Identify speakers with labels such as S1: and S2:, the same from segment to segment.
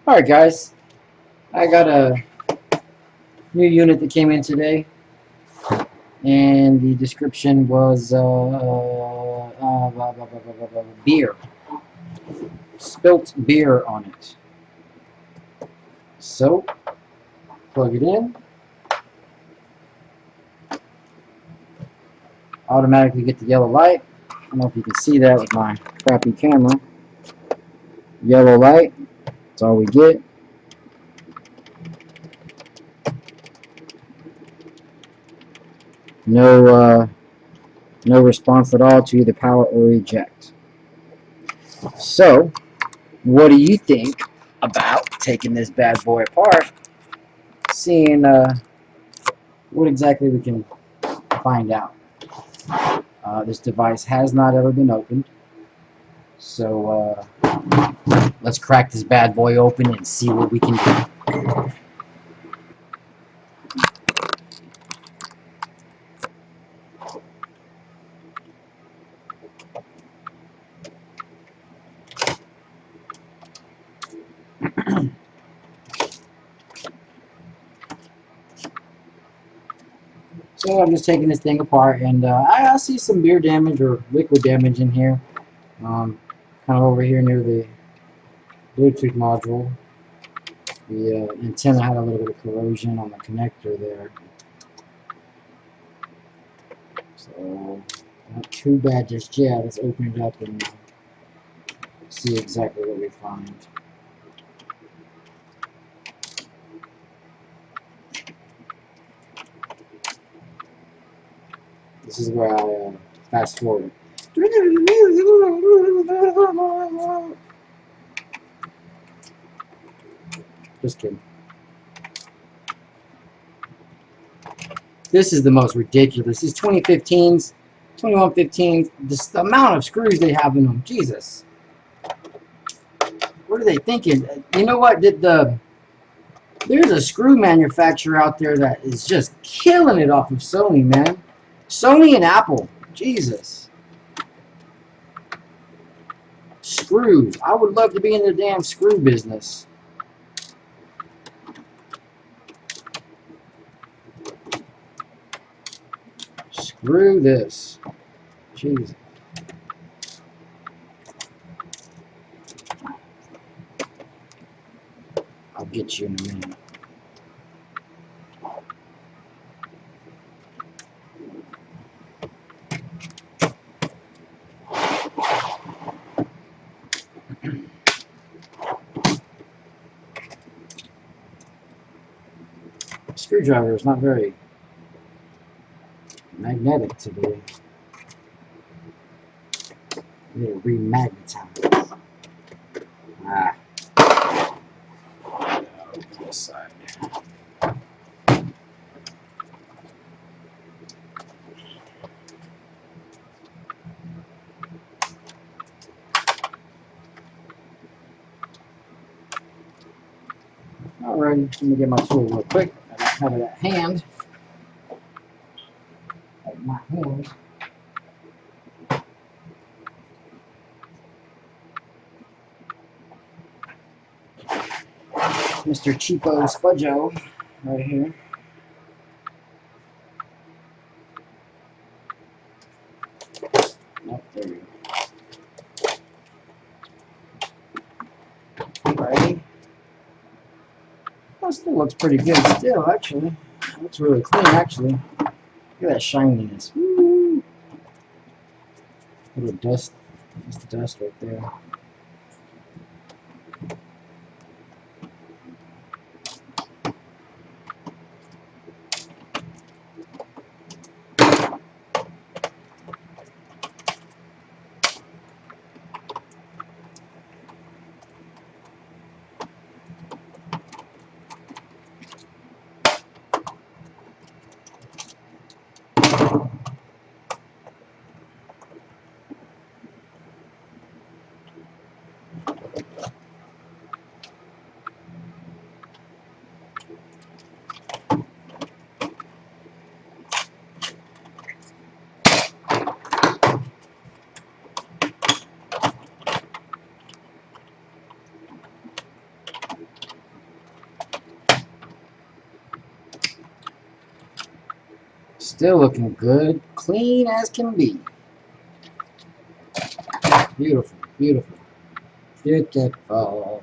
S1: Alright guys, I got a new unit that came in today, and the description was beer. Spilt beer on it. So, plug it in. Automatically get the yellow light. I don't know if you can see that with my crappy camera. Yellow light, that's all we get. No response at all to either power or eject. So, what do you think about taking this bad boy apart, seeing what exactly we can find out? This device has not ever been opened, so let's crack this bad boy open and see what we can do. So I'm just taking this thing apart, and I see some beer damage or liquid damage in here, kind of over here near the Bluetooth module. The antenna had a little bit of corrosion on the connector there, so not too bad just yet. Let's open it up and see exactly what we find. This is where I fast forward. Just kidding. This is the most ridiculous. These 2015s, 2115s, the amount of screws they have in them. Jesus. What are they thinking? You know what? There's a screw manufacturer out there that is just killing it off of Sony, man. Sony and Apple. Jesus. Screws. I would love to be in the damn screw business. Screw this. Jesus. I'll get you in a minute. Screwdriver is not very magnetic today. I need to remagnetize. This side. Alright, let me get my tool real quick. I don't have it at hand. At my hand. Mr. Cheapo Spudjo right here. Oh, there you go. Alrighty. That still looks pretty good still, actually. It looks really clean, actually. Look at that shininess. Woo! Little dust. Just dust right there. Still looking good, clean as can be. Beautiful, beautiful, beautiful. Oh,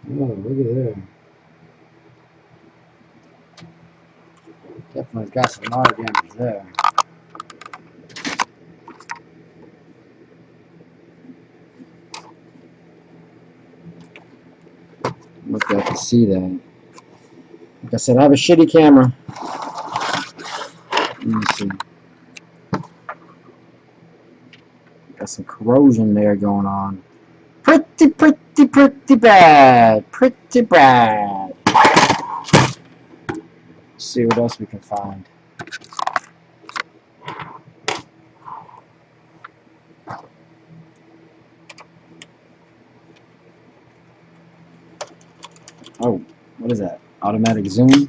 S1: look at there. Definitely got some water damage there. Look, I can see that. Like I said, I have a shitty camera. Let me see. Got some corrosion there going on. Pretty bad. Pretty bad. Let's see what else we can find. Oh, what is that? Automatic zoom?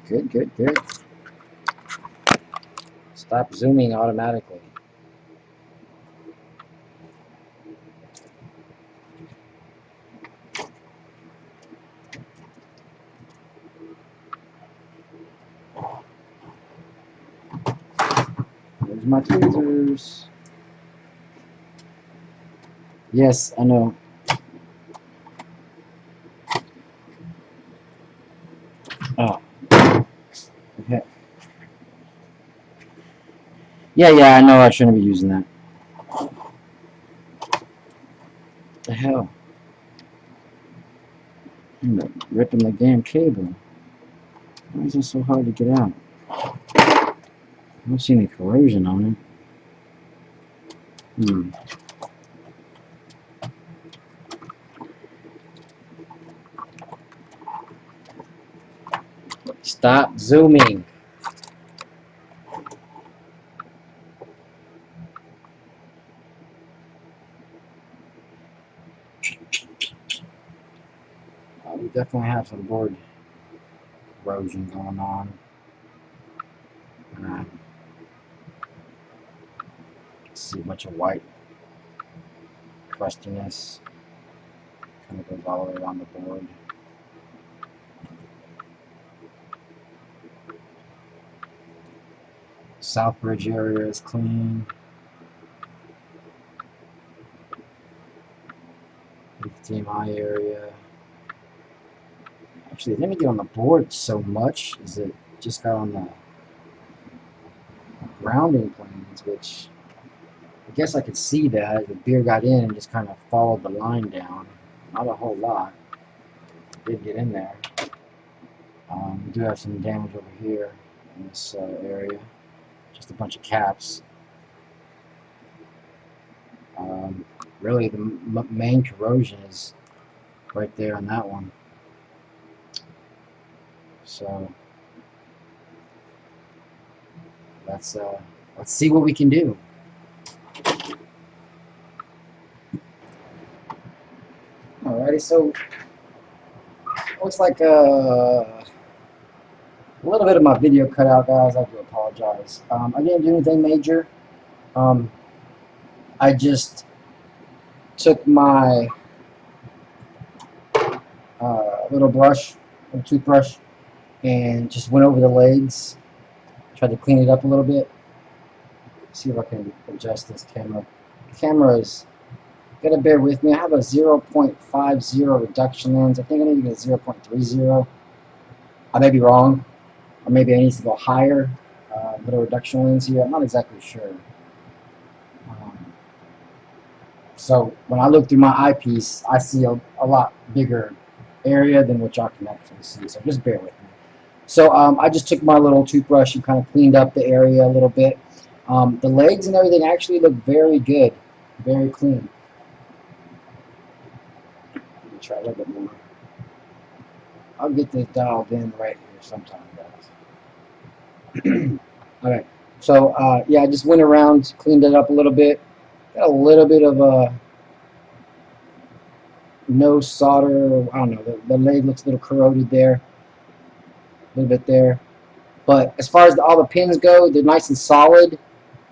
S1: Good, good, good. Stop zooming automatically. There's my tweezers. Yes, I know. Oh. Okay. Yeah, I know I shouldn't be using that. What the hell? I'm ripping the damn cable. Why is it so hard to get out? I don't see any corrosion on it. Stop zooming. We definitely have some board corrosion going on. See a bunch of white crustiness. Kind of goes all the way around the board. South bridge area is clean. 15i area. Actually, it didn't get on the board so much as it just got on the grounding planes, which I guess I could see that. The beer got in and just kind of followed the line down. Not a whole lot. It did get in there. We do have some damage over here in this area. Just a bunch of caps. Really, the main corrosion is right there on that one. So let's see what we can do. Alrighty, so looks like a little bit of my video cut out, guys. I do apologize. I didn't do anything major. I just took my little toothbrush, and just went over the legs. Tried to clean it up a little bit. See if I can adjust this camera. The camera is, gotta bear with me. I have a 0.50 reduction lens. I think I need to get a 0.30. I may be wrong, or maybe I need to go higher. Little reduction lens here. I'm not exactly sure. So when I look through my eyepiece, I see a lot bigger area than what y'all can actually see. So just bear with me. So I just took my little toothbrush and kind of cleaned up the area a little bit. The legs and everything actually look very good, very clean. Let me try a little bit more. I'll get this dialed in right here sometime, guys. Alright, so yeah, I just went around, cleaned it up a little bit. Got a little bit of a no solder. I don't know, the leg looks a little corroded there, a little bit there. But as far as all the pins go, they're nice and solid.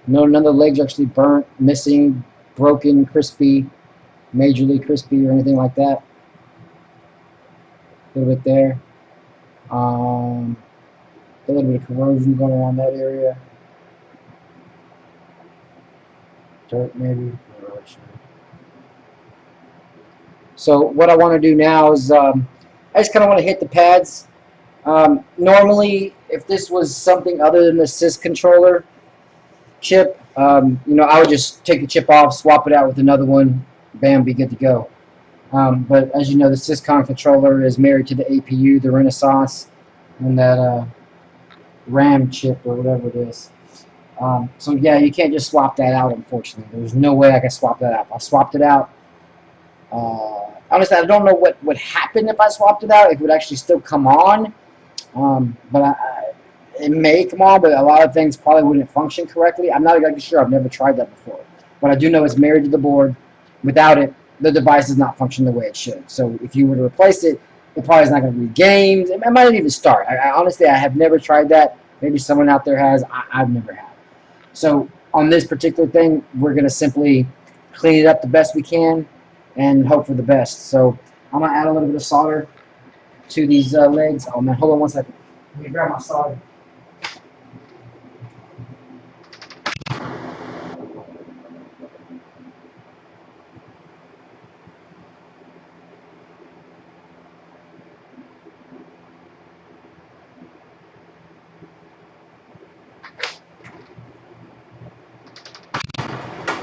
S1: No, none of the legs are actually burnt, missing, broken, crispy, majorly crispy or anything like that. A little bit there. A little bit of corrosion going around that area. Dirt maybe. Not really sure. So what I want to do now is I just kind of want to hit the pads. Normally, if this was something other than the Sys controller chip, you know, I would just take the chip off, swap it out with another one, bam, be good to go. But as you know, the Syscon controller is married to the APU, the Renaissance, and that RAM chip or whatever it is. So yeah, you can't just swap that out, unfortunately. There's no way I can swap that out. If I swapped it out, honestly, I don't know what would happen if I swapped it out, if it would actually still come on. But it may come on, but a lot of things probably wouldn't function correctly. I'm not exactly sure. I've never tried that before. But I do know it's married to the board. Without it, the device does not function the way it should. So if you were to replace it, it probably is not going to read games. It might not even start. Honestly, I have never tried that. Maybe someone out there has. I've never had. So on this particular thing, we're going to simply clean it up the best we can and hope for the best. So I'm going to add a little bit of solder to these legs. Oh man, hold on one second. Let me grab my solder.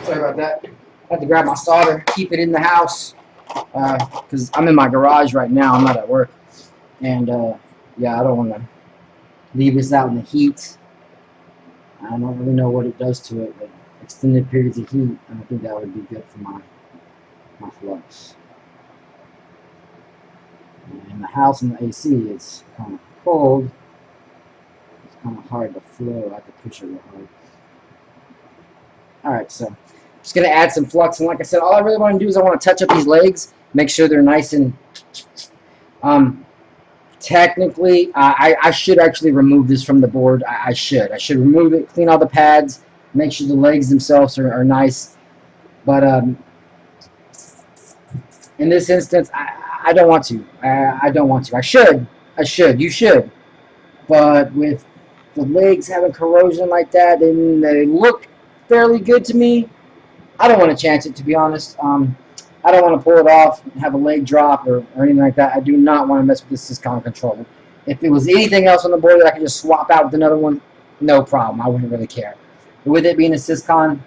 S1: Sorry about that. I had to grab my solder, keep it in the house, because I'm in my garage right now. I'm not at work. And yeah, I don't want to leave this out in the heat. I don't really know what it does to it, but extended periods of heat, I think that would be good for my flux. In the house and the AC, it's kind of cold. It's kind of hard to flow. I have to push it real hard. Alright, so I'm just going to add some flux. And like I said, all I really want to do is I want to touch up these legs, make sure they're nice and... technically, I should actually remove this from the board. I should remove it, clean all the pads, make sure the legs themselves are nice. But in this instance, I don't want to. I don't want to. I should. You should. But with the legs having corrosion like that, and they look fairly good to me, I don't want to chance it, to be honest. I don't want to pull it off and have a leg drop or anything like that. I do not want to mess with this Syscon controller. If it was anything else on the board that I could just swap out with another one, no problem. I wouldn't really care. But with it being a Syscon,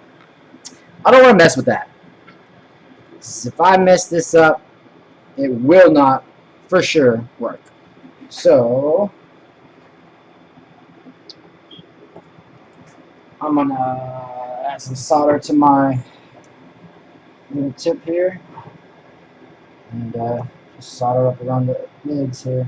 S1: I don't want to mess with that. If I mess this up, it will not, for sure, work. So, I'm going to add some solder to my little tip here. And just solder up around the legs here.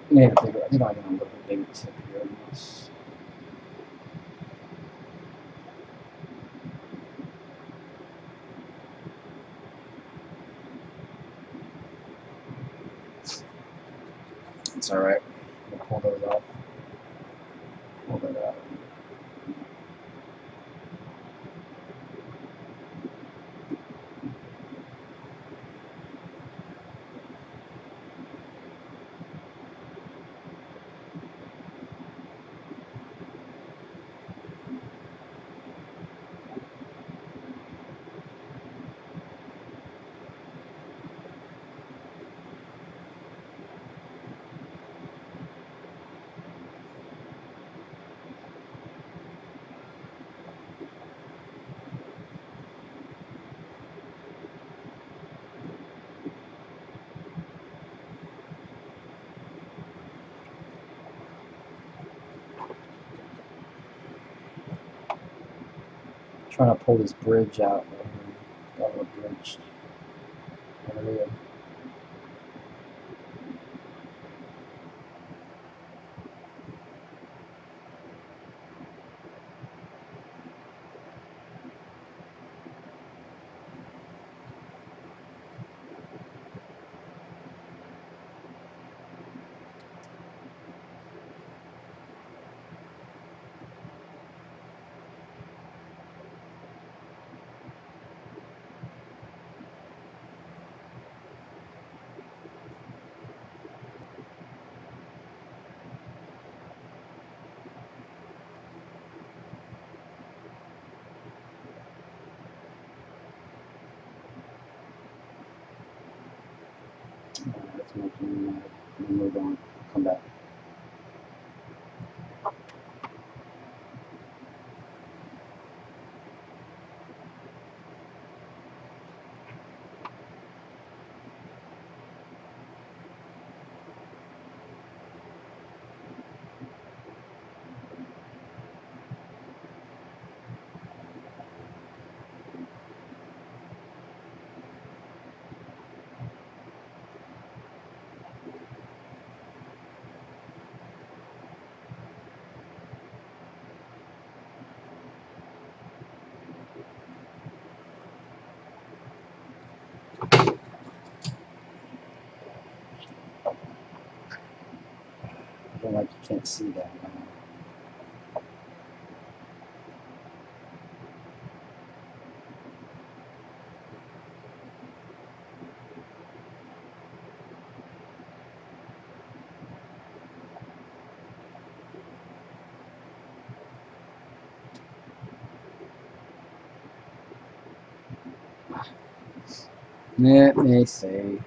S1: Yeah, I think I get a little bit bigger tip here on this. It's alright. I'll pull those off. Pull that out. trying to pull this bridge out right here. Got a little bridge area. That's making me mad. Move on. Come back. I feel like you can't see that now. Let me see.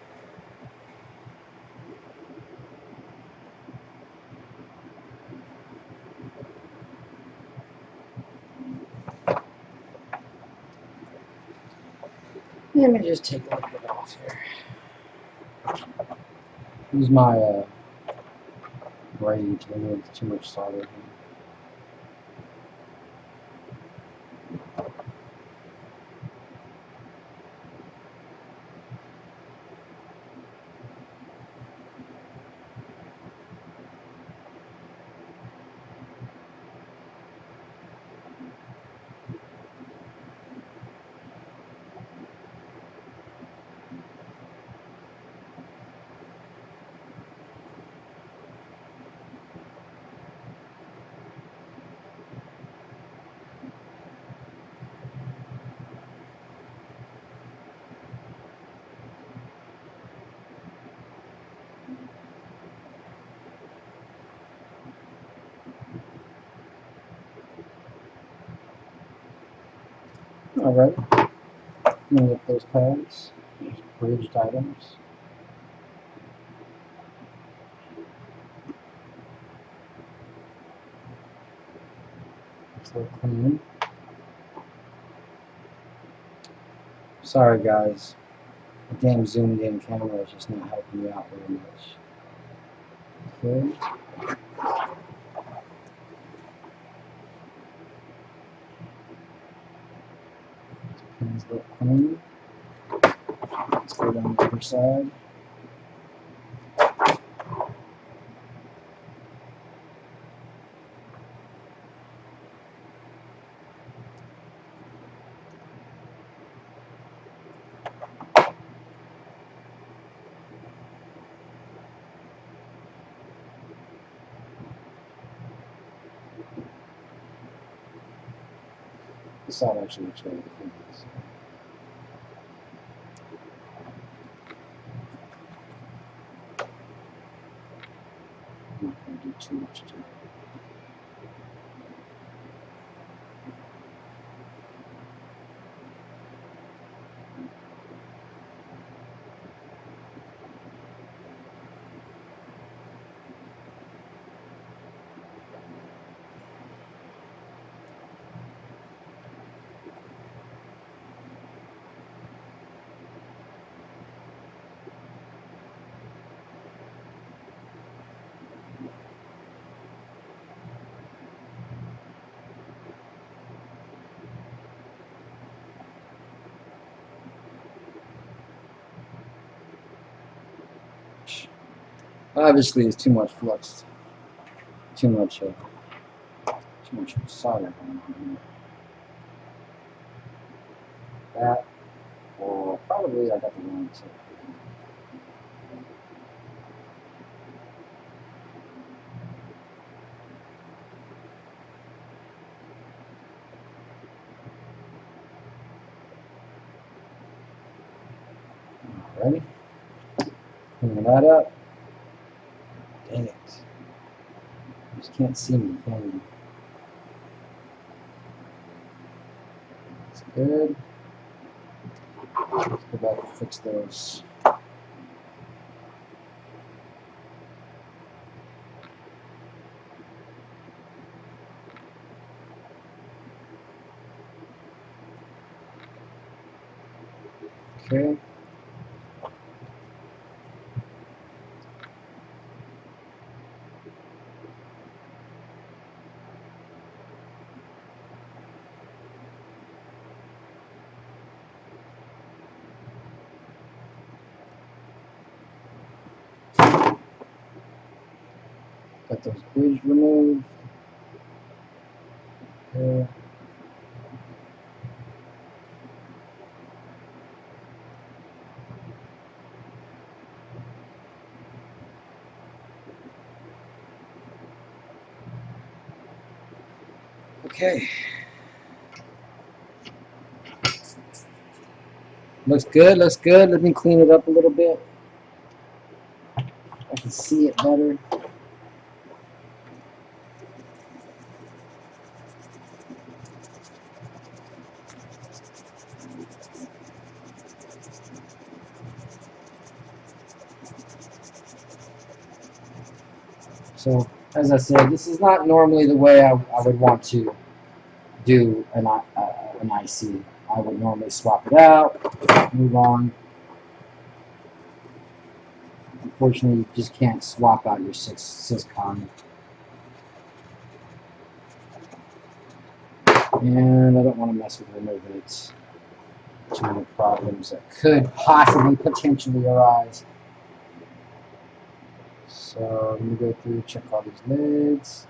S1: Let me just take a little bit off here. Use my braid to remove too much solder here. Alright, move up those pads, those bridged items. So clean. Sorry guys, the damn zoomed in camera is just not helping me out very much. Okay. Pins look clean. Let's go down the other side. This side actually looks really clean. So I'm not going to do too much to it. Obviously, it's too much flux, too much solder going on here. That, or probably I got the wrong tip. Alrighty, cleaning that up. Dang it. You just can't see me, can you? That's good. Let's go back and fix those. Okay. Got those bridges removed. Okay. Okay. Looks good, looks good. Let me clean it up a little bit. I can see it better. So, as I said, this is not normally the way I would want to do an IC. I would normally swap it out, move on. Unfortunately, you just can't swap out your Syscon. And I don't want to mess with removing it. Too many problems that could possibly, potentially arise. So let me go through, check all these lids.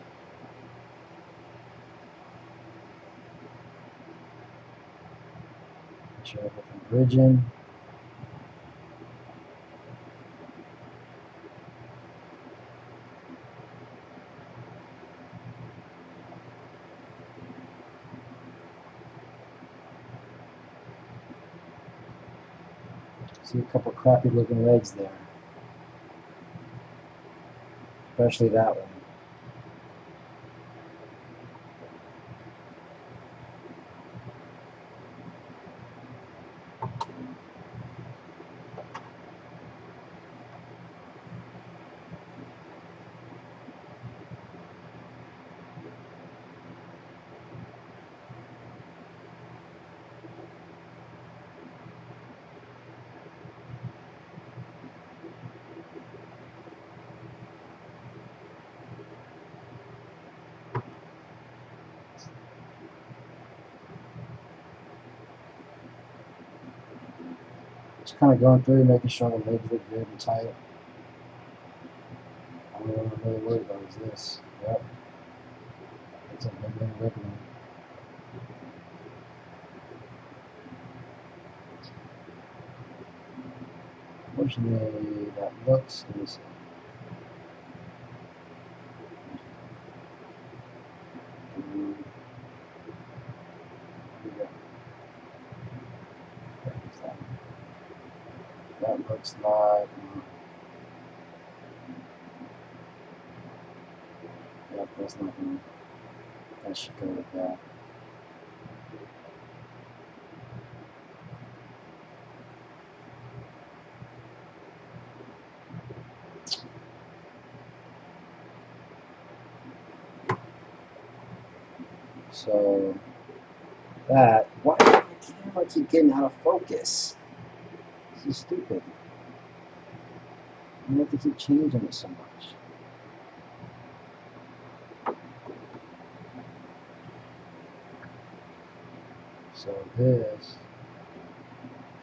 S1: Make sure everything's bridging. See a couple crappy looking legs there. Especially that one. Just kind of going through, making sure the legs look good and tight. All I'm really worried about is this. Yep. It's a wiggling. Unfortunately, that looks easy. That looks like. Yep, that's not gonna. That should go with that. So that. Why does the camera keep getting out of focus? This is stupid. You have to keep changing it so much. So this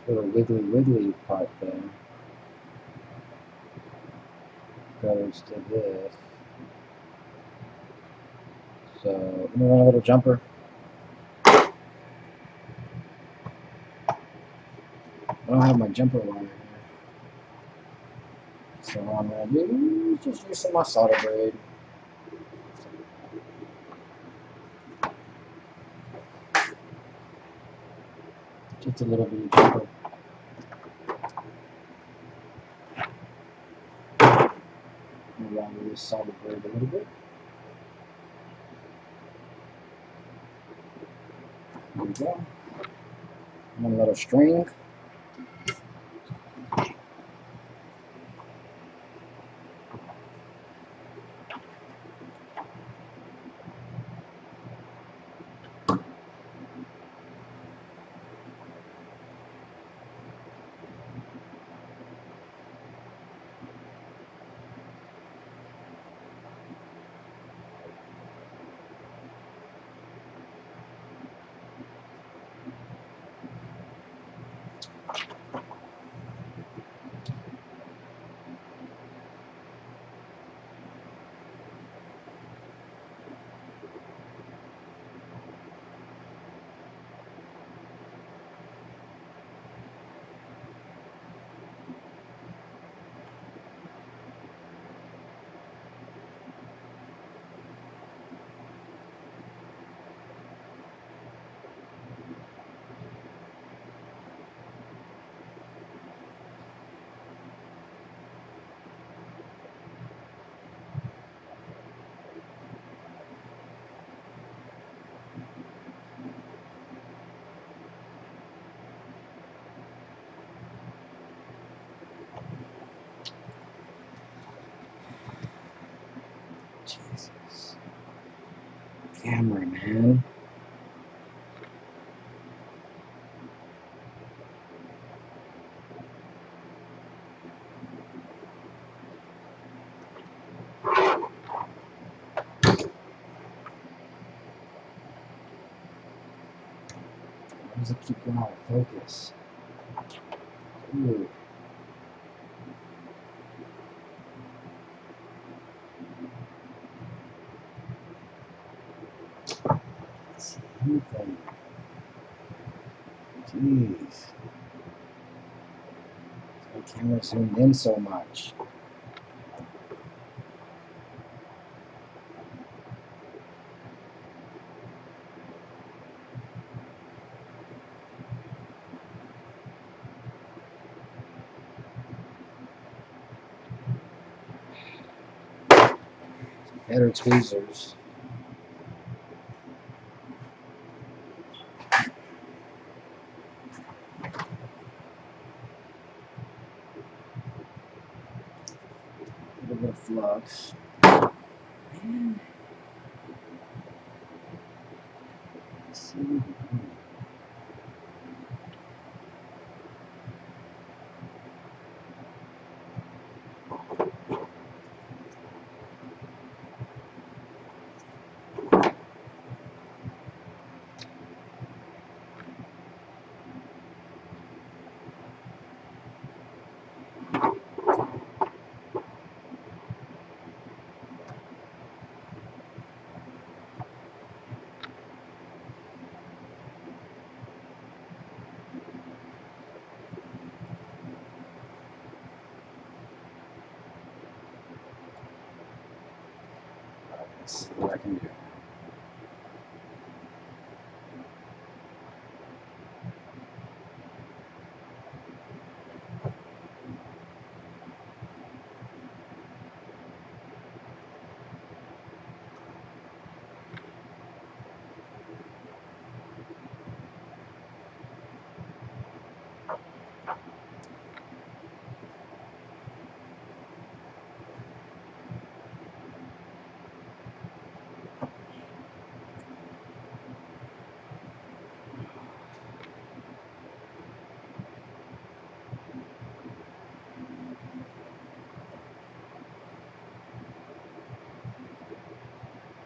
S1: little wiggly part there codes to this. So let me run a little jumper. I don't have my jumper line here. So what I'm going to do is just use some of my solder braid. Just a little bit of jumper. Around this solder braid a little bit. There we go. One little string. Jesus. Camera, man. Why does it keep going out of focus? Ooh. Let's see anything. Jeez. My camera zoomed in so much. Better tweezers. A little bit of flux. Man. Let's see. Let's see what I can do.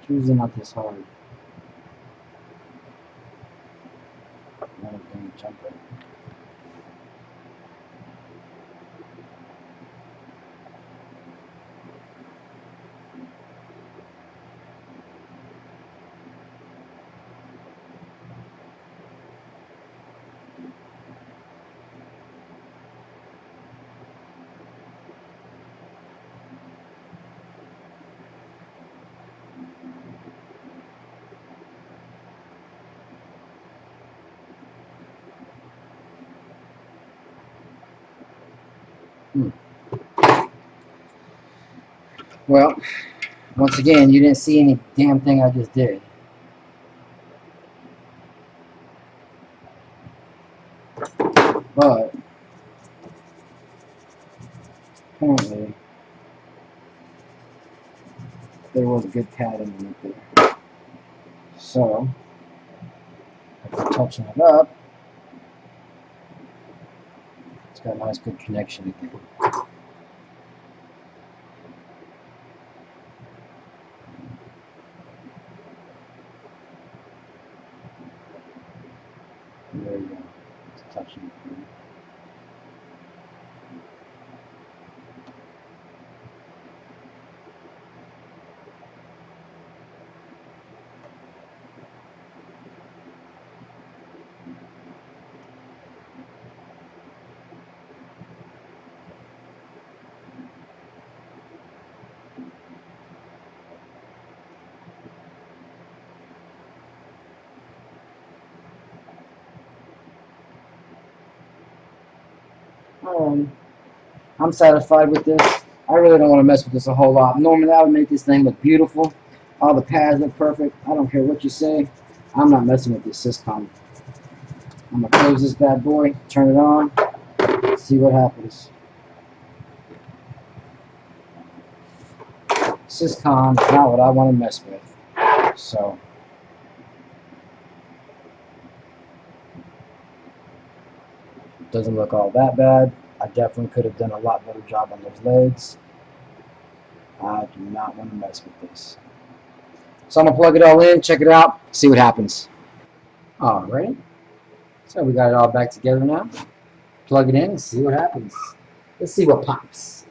S1: It's usually not this hard. Another thing, jumper. Well, once again, you didn't see any damn thing I just did. But apparently there was a good cat underneath there. So after touching it up, it's got a nice good connection again. And there you go. It's touching it. I'm satisfied with this. I really don't want to mess with this a whole lot. Normally I would make this thing look beautiful. All the pads look perfect. I don't care what you say. I'm not messing with this Syscon. I'm going to close this bad boy, turn it on, see what happens. Syscon is not what I want to mess with. So, doesn't look all that bad. I definitely could have done a lot better job on those legs. I do not want to mess with this. So I'm going to plug it all in, check it out, see what happens. Alright, so we got it all back together now. Plug it in and see what happens. Let's see what pops.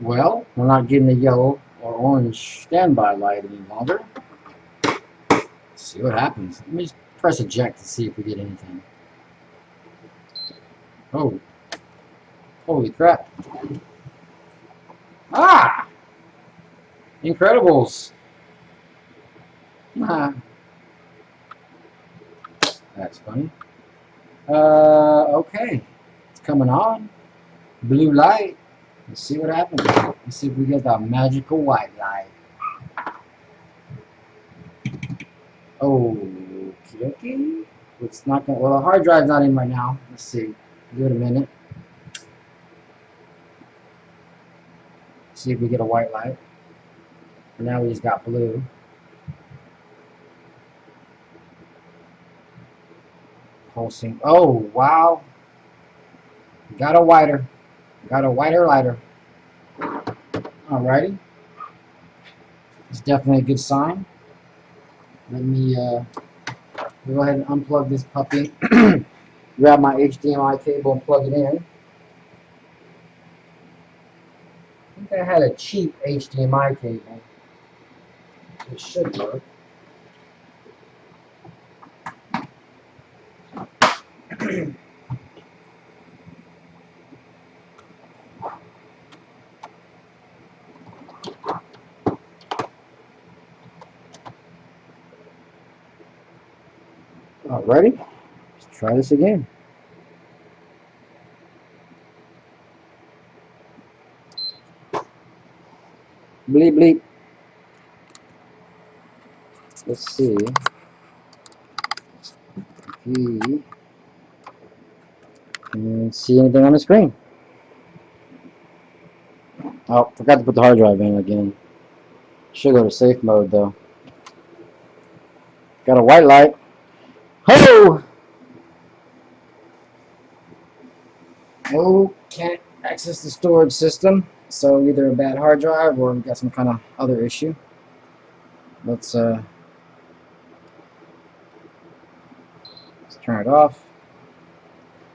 S1: Well, we're not getting the yellow or orange standby light any longer. Let's see what happens. Let me just press eject to see if we get anything. Oh, holy crap. Ah! Incredibles. Ah. That's funny. Okay. It's coming on. Blue light. Let's see what happens. Let's see if we get the magical white light. Oh, okay. It's not gonna, well, the hard drive's not in right now. Let's see. Give it a minute. See if we get a white light. For now, we just got blue. Pulsing. Oh, wow. Got a whiter. Got a whiter lighter. Alrighty. It's definitely a good sign. Let me go ahead and unplug this puppy. Grab my HDMI cable and plug it in. I think I had a cheap HDMI cable. It should work. Alrighty. Let's try this again. Bleep bleep. Let's see if he can see anything on the screen. Oh, forgot to put the hard drive in again. Should go to safe mode though. Got a white light. Ho! Oh, can't access the storage system. So either a bad hard drive or we got some kind of other issue. Let's turn it off.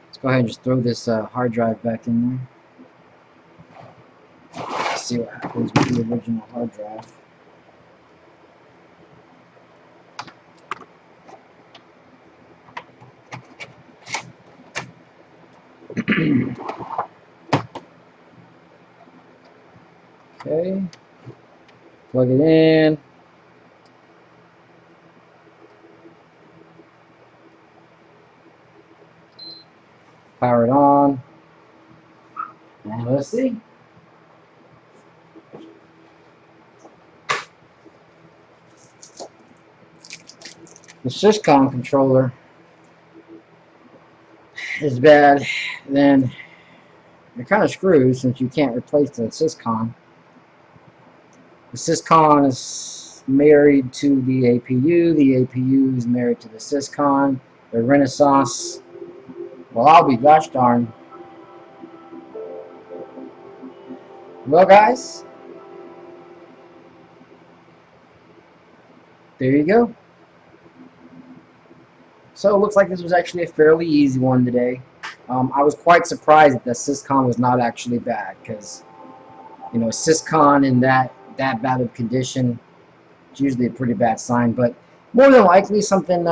S1: Let's go ahead and just throw this hard drive back in there. Let's see what happens with the original hard drive. Okay, plug it in. Power it on. And let's see. The Syscon controller is bad, then you're kind of screwed since you can't replace the Syscon. The Syscon is married to the APU. The APU is married to the Syscon. The Renaissance. Well, I'll be gosh darn. Well, guys, there you go. So it looks like this was actually a fairly easy one today. I was quite surprised that the Syscon was not actually bad, because you know, Syscon in that bad of condition, it's usually a pretty bad sign. But more than likely something,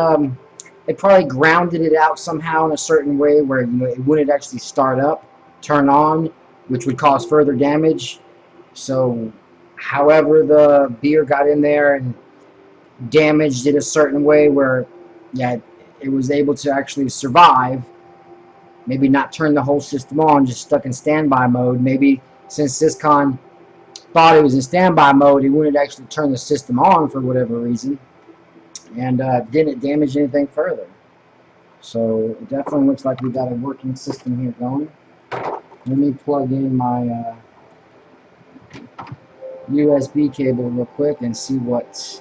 S1: they probably grounded it out somehow in a certain way where, you know, it wouldn't actually start up, turn on, which would cause further damage. So however the beer got in there and damaged it a certain way where, yeah, it was able to actually survive. Maybe not turn the whole system on, just stuck in standby mode. Maybe since Syscon thought it was in standby mode, it wouldn't actually turn the system on for whatever reason, and didn't damage anything further. So it definitely looks like we got a working system here going. Let me plug in my USB cable real quick and see what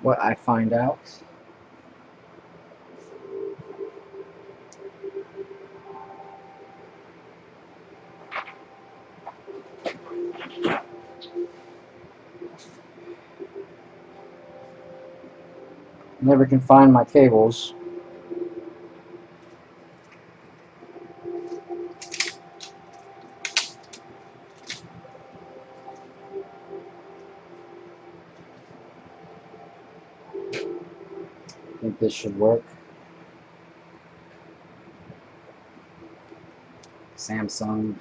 S1: I find out. Never can find my cables. I think this should work. Samsung.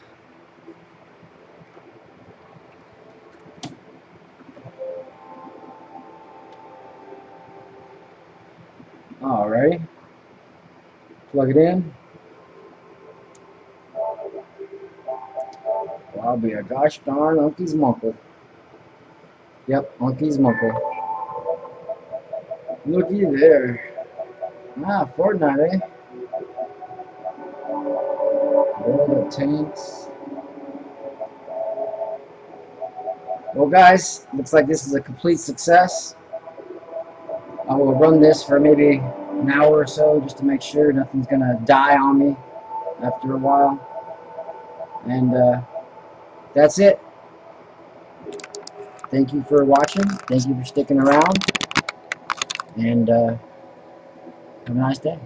S1: Alrighty. Plug it in. Well, I'll be a gosh darn uncle's munkle. Yep, uncle's munkle. Looky there. Ah, Fortnite, eh? World of Tanks. Well, guys, looks like this is a complete success. I will run this for maybe an hour or so just to make sure nothing's going to die on me after a while. And that's it. Thank you for watching. Thank you for sticking around. And have a nice day.